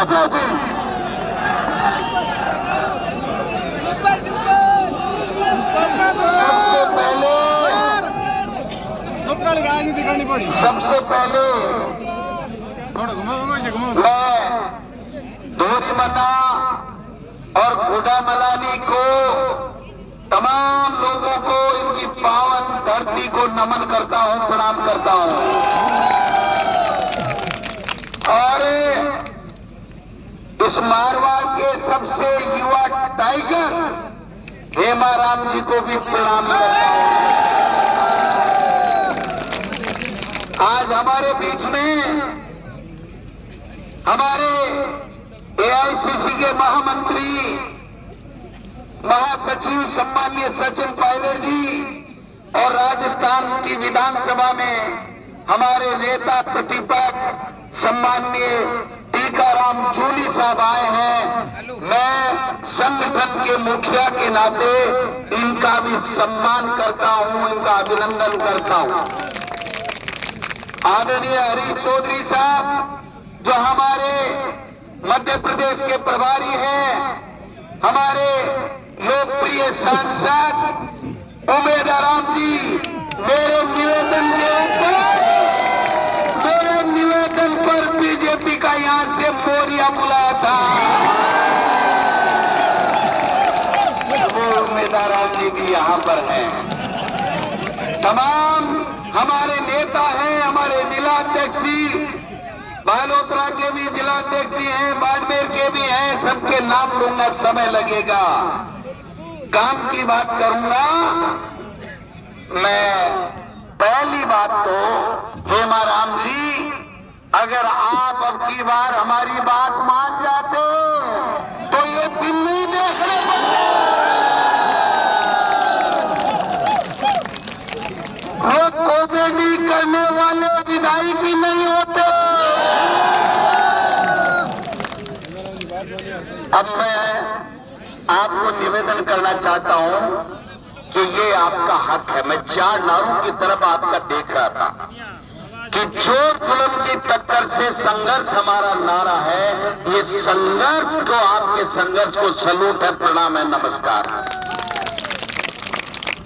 अच्छा जी सबसे पहले मैं धोरी मना और गुडा मलानी को तमाम लोगों को इनकी पावन धरती को नमन करता हूं, प्रणाम करता हूं। और इस मारवाड़ के सबसे युवा टाइगर हेमाराम जी को भी प्रणाम करता हूं। आज हमारे बीच में हमारे एआईसीसी के महामंत्री महासचिव सम्माननीय सचिन पायलट जी और राजस्थान की विधानसभा में हमारे नेता प्रतिपक्ष सम्माननीय टीकाराम जूली साहब आए हैं। मैं संगठन के मुखिया के नाते इनका भी सम्मान करता हूं, इनका अभिनंदन करता हूं। आदरणीय हरीश चौधरी साहब जो हमारे मध्य प्रदेश के प्रभारी हैं, हमारे लोकप्रिय सांसद उमेद आराम जी, मेरे निवेदन पर बीजेपी का यहां से मोरिया बुलाया था, वो उमेद आराम जी भी यहां पर हैं। तमाम हमारे नेता हैं, हमारे जिलाध्यक्षी बालोतरा के भी जिलाध्यक्षी हैं, बाड़मेर के भी हैं, सबके नाम लूंगा, समय लगेगा। काम की बात करूंगा मैं। पहली बात तो हेमाराम जी, अगर आप अब की बार हमारी बात मान जाते तो ये दिल्ली देखने वो कॉमेडी करने वाले विधायक ही नहीं होते। अब मैं आपको निवेदन करना चाहता हूं कि ये आपका हक है। मैं 4 नारों की तरफ आपका देख रहा था कि चोर जुल्म की टक्कर से संघर्ष हमारा नारा है। ये संघर्ष को, आपके संघर्ष को सलूट है, प्रणाम है, नमस्कार।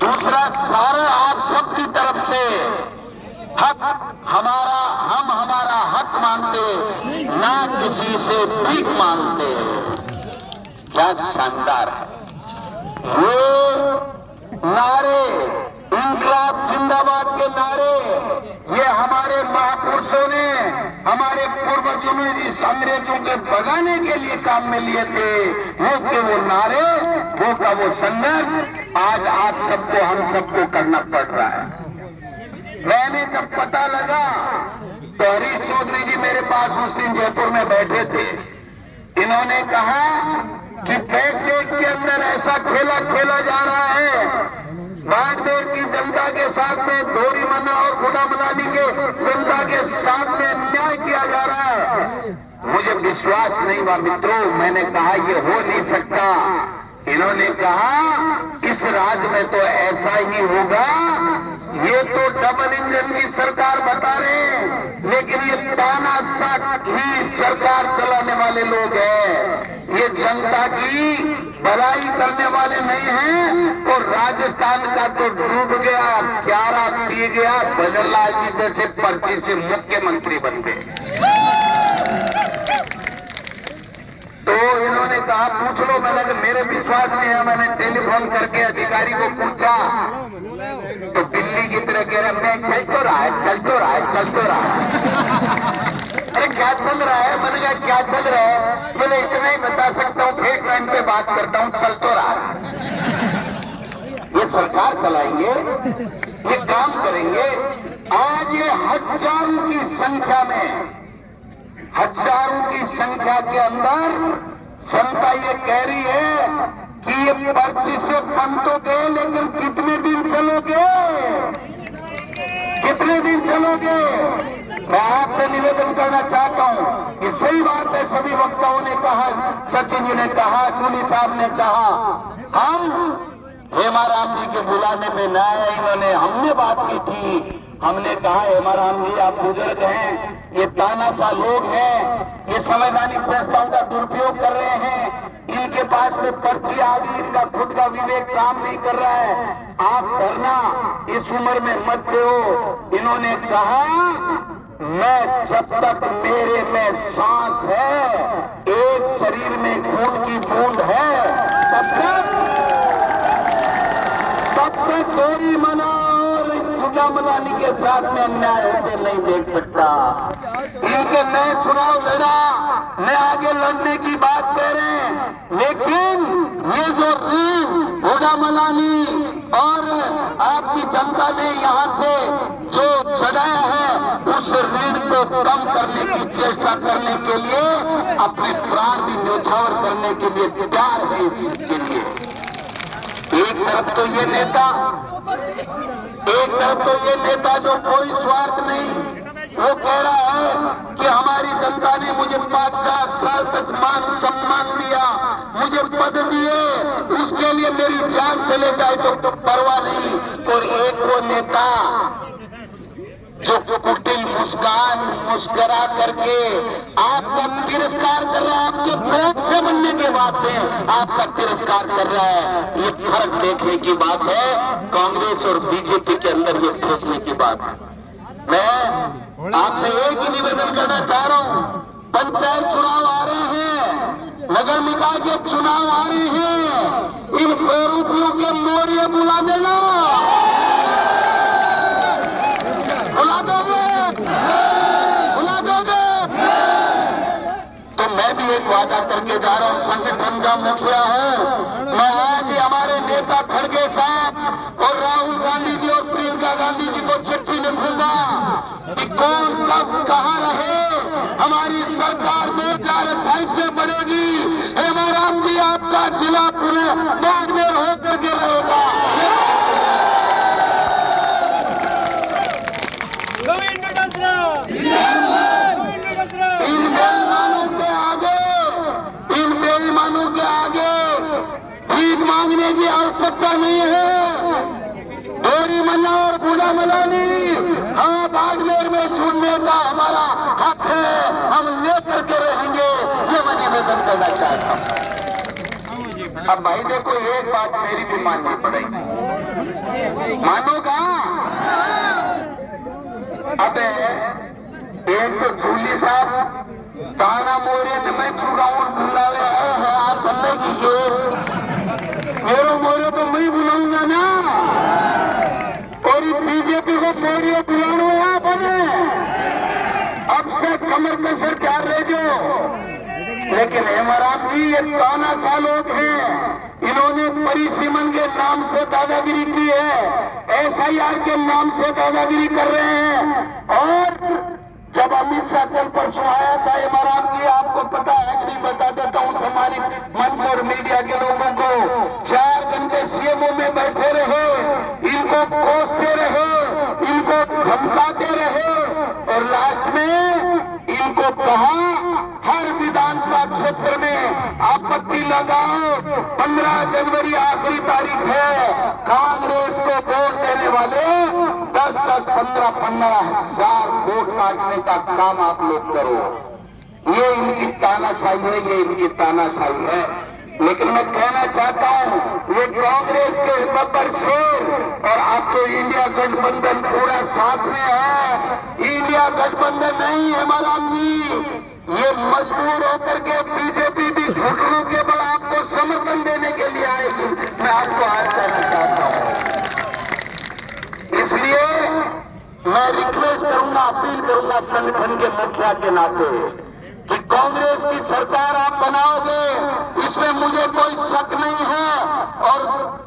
दूसरा, सारा आप सबकी तरफ से हक हमारा, हम हमारा हक मानते, ना किसी से भीख मांगते। क्या शानदार है ये नारे, इंकलाब जिंदाबाद के नारे, ये हमारे महापुरुषों ने, हमारे पूर्वजों ने इस अंग्रेजों के भगाने के लिए काम में लिए थे। वो के वो नारे, वो का वो संघर्ष आज आप सबको, हम सबको करना पड़ रहा है। मैंने जब पता लगा तो हरीश चौधरी जी मेरे पास उस दिन जयपुर में बैठे थे। इन्होंने कहा कि बैठक के अंदर ऐसा खेला खेला जा रहा है, बाड़मेर की जनता के साथ में, धोरी मना और गुडा मलानी के जनता के साथ में अन्याय किया जा रहा है। मुझे विश्वास नहीं हुआ मित्रों। मैंने कहा ये हो नहीं सकता। इन्होंने कहा इस राज्य में तो ऐसा ही होगा। ये तो डबल इंजन की सरकार बता रहे हैं, लेकिन ये तानाशाह की सरकार चलाने वाले लोग हैं। ये जनता की भलाई करने वाले नहीं हैं। और राजस्थान का तो डूब गया, क्यारा पी गया, भजनलाल जी जैसे पर्ची से मुख्यमंत्री बन गए। तो इन्होंने कहा पूछ लो। मैंने कहा मेरे विश्वास नहीं है। मैंने टेलीफोन करके अधिकारी को पूछा तो दिल्ली की तरह कह रहा मैं चल तो रहा है, चल तो रहा है, चल तो रहा है। अरे क्या चल रहा है? मैंने कहा क्या चल रहा है? मैंने इतना ही बता सकता हूँ, एक टाइम पे बात करता हूँ, चल तो रहा है। ये सरकार चलाएंगे, ये काम करेंगे। आज ये हजारों की संख्या में, हजारों की संख्या के अंदर जनता ये कह रही है कि ये पर्ची से बन तो गए, लेकिन कितने दिन चलोगे, कितने दिन चलोगे? मैं आपसे निवेदन करना चाहता हूं कि सही बात है, सभी वक्ताओं ने कहा, सचिन जी ने कहा, जूली साहब ने कहा, हम हेमाराम जी के बुलाने में न आए। इन्होंने, हमने बात की थी, हमने कहा हेमाराम जी आप बुजुर्ग हैं, ये तानाशाह लोग हैं, ये संवैधानिक संस्थाओं का दुरुपयोग कर रहे हैं, इनके पास में पर्ची आ गई, इनका खुद का विवेक काम नहीं कर रहा है। आप धरना इस उम्र में मत दो। इन्होंने कहा मैं जब तक मेरे में सांस है, एक शरीर में खून की बूंद है, तब तक कोई मना और इस गुलामलानी के साथ में अन्याय होते नहीं देख सकता। इनके नए चुनाव लड़ा, नए आगे लड़ने की बात कह रहे हैं, लेकिन ये जो ऋण गुलामलानी और आपकी जनता ने यहाँ से जो चढ़ाया है, उस ऋण को कम करने की चेष्टा करने के लिए, अपने प्राण भी न्यौछावर करने के लिए तैयार है। इसके लिए एक तरफ तो ये नेता जो कोई स्वार्थ नहीं, वो कह रहा है कि हमारी जनता ने मुझे 5-4 साल तक मान सम्मान दिया, मुझे पद दिए, उसके लिए मेरी जान चले जाए तो परवाह नहीं। और एक वो नेता जो कुटिल मुस्कान मुस्करा करके आपका तिरस्कार कर रहा है, आपके वोट से बनने के बाद में आपका तिरस्कार कर रहा है। ये फर्क देखने की बात है, कांग्रेस और बीजेपी के अंदर ये सोचने की बात है। मैं आपसे एक ही निवेदन करना चाह रहा हूं, पंचायत चुनाव आ रहे हैं, नगर निकाय के चुनाव आ रहे हैं, इन बेरूपियों के मोरिया बुला देना, तो मैं भी एक वादा करके जा रहा हूं, संगठन का मुखिया हूं मैं। आज हमारे नेता खड़गे साहब और राहुल गांधी जी और प्रियंका गांधी जी को चिट्ठी लिखूंगा कि कौन कब कहां रहे, हमारी सरकार 2028 में बनेगी। हेमाराम जी आपका जिला पूरे बाड़मेर होकर के रहेगा। इन बेईमानों के आगे भीख मांगने की आवश्यकता नहीं है। डोरी मल्ला और बूढ़ा मलानी, हाँ बाड़मेर में चुनने का हमारा हक है, हम लेकर के रहेंगे। ये मैं निवेदन करना चाहता हूँ। अब भाई देखो, एक बात मेरी भी माननी पड़ेगी, मानोगा? अबे एक तो झूली साहब ताना मोरे में मैं चुकाऊं बुलावे है आप चलने की मेरे मोरे तो मैं बुलाऊंगा ना, और बीजेपी को मोरिया बुलाना आप हमें अब से कमर कसर क्या रह जाओ। लेकिन हेमाराम जी ये तानाशाह लोग हैं, इन्होंने परिसीमन के नाम से दादागिरी की है, SIR के नाम से दादागिरी कर रहे हैं। और जब अमित शाह कल परसों आया था, हेमाराम जी आपको पता है कि नहीं, बता देता हूँ हमारी मंच और मीडिया के लोगों को, 4 घंटे CMO में बैठे रहे, इनको कोसते रहे, इनको धमकाते रहे, और लास्ट में इनको कहा हर विधानसभा क्षेत्र में आपत्ति लगाओ, 15 जनवरी आखिरी तारीख है, कांग्रेस को वोट देने वाले 10-10, 15-15 हजार वोट काटने का काम आप लोग करो। ये इनकी तानाशाही है, ये इनकी तानाशाही है। लेकिन मैं कहना चाहता हूं, ये कांग्रेस के बब्बर शेर और आप तो इंडिया गठबंधन पूरा साथ में है। इंडिया गठबंधन नहीं है महाराज जी, ये मजबूर होकर के बीजेपी भी घुटनों के बल आपको समर्थन देने के लिए आएगी। मैं आपको आज कहना चाहता हूं, इसलिए मैं रिक्वेस्ट करूंगा, अपील करूंगा संगठन के मुखिया के नाते कि कांग्रेस की सरकार आप बनाओगे, इसमें मुझे कोई शक नहीं है। और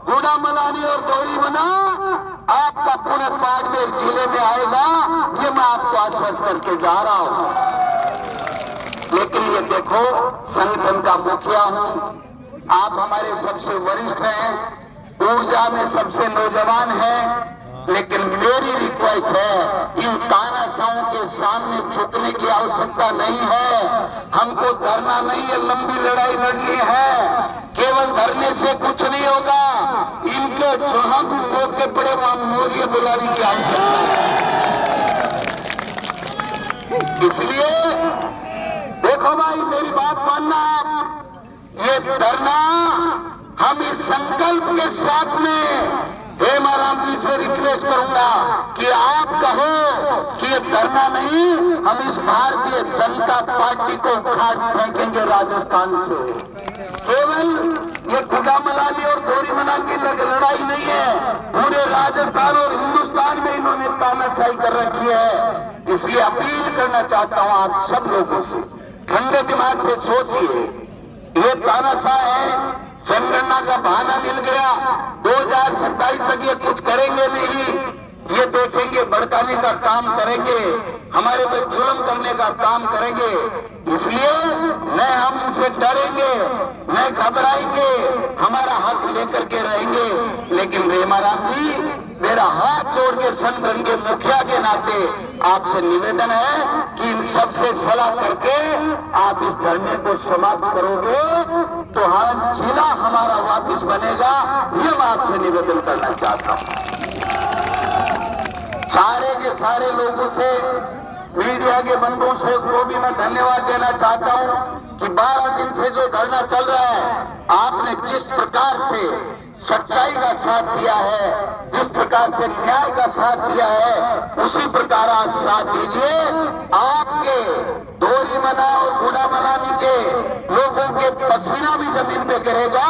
बूढ़ा मलानी और दोहरी मना आपका पूरे बाड़मेर जिले में आएगा, ये मैं आपको आश्वस्त करके जा रहा हूं। लेकिन ये देखो, संगठन का मुखिया हूं, आप हमारे सबसे वरिष्ठ हैं, ऊर्जा में सबसे नौजवान हैं, लेकिन मेरी रिक्वेस्ट है, इन तानाशाहों के सामने झुकने की आवश्यकता नहीं है। हमको डरना नहीं है, लंबी लड़ाई लड़नी है। केवल डरने से कुछ नहीं होगा, इनके जहां भी मौके पड़े वहां मोरिया बुलाने की आवश्यकता है। इसलिए देखो भाई, मेरी बात मानना आप, ये धरना हम इस संकल्प के साथ में हेमाराम जी से रिक्वेस्ट करूंगा कि आप कहो कि ये धरना नहीं, हम इस भारतीय जनता पार्टी को उखाड़ फेंकेंगे राजस्थान से। केवल ये गुलामलाली और गोरीमना की लड़ाई नहीं है, पूरे राजस्थान और हिंदुस्तान में इन्होंने तानाशाही कर रखी है। इसलिए अपील करना चाहता हूं आप सब लोगों से, ठंडे दिमाग से सोचिए। ये तानाशाह है, जनगणना का बहाना मिल गया, 2027 तक ये कुछ करेंगे नहीं, ये देखेंगे भड़काने का काम करेंगे, हमारे पे जुल्म करने का काम करेंगे। इसलिए न हम इनसे डरेंगे, न घबराएंगे, हमारा हक लेकर के रहेंगे। लेकिन हेमाराम जी, मेरा हाथ जोड़ के संगठन के मुखिया के नाते आपसे निवेदन है कि इन सबसे सलाह करके आप इस धरने को समाप्त करोगे तो हाँ, जिला हमारा वापस बनेगा। ये मैं आपसे निवेदन करना चाहता हूं। सारे के सारे लोगों से, मीडिया के बंधुओं से को भी मैं धन्यवाद देना चाहता हूं कि 12 दिन से जो धरना चल रहा है, आपने जिस प्रकार से सच्चाई का साथ दिया है, जिस प्रकार से न्याय का साथ दिया है, उसी प्रकार आज साथ दीजिए। आपके गोरीमना और गुलामलानी के लोगों के पसीना भी जमीन पे गिरेगा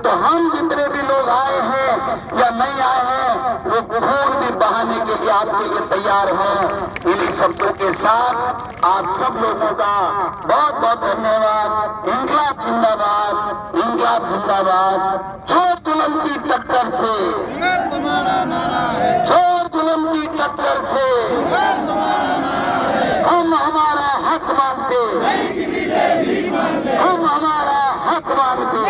तो हम जितने भी लोग आए हैं या नहीं आए हैं, वो खून भी बहाने के लिए आपके लिए तैयार हैं। इन्हीं शब्दों के साथ आप सब लोगों का बहुत बहुत धन्यवाद। इंकलाब जिंदाबाद, इंकलाब जिंदाबाद। चोर जुल्म की टक्कर से, चोर जुल्म की टक्कर से हम हमारा हक मांगते, हम हमारा हक मांगते।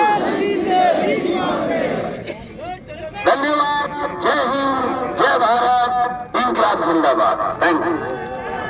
धन्यवाद। जय हिंद, जय भारत, इंकलाब जिंदाबाद। Thank you.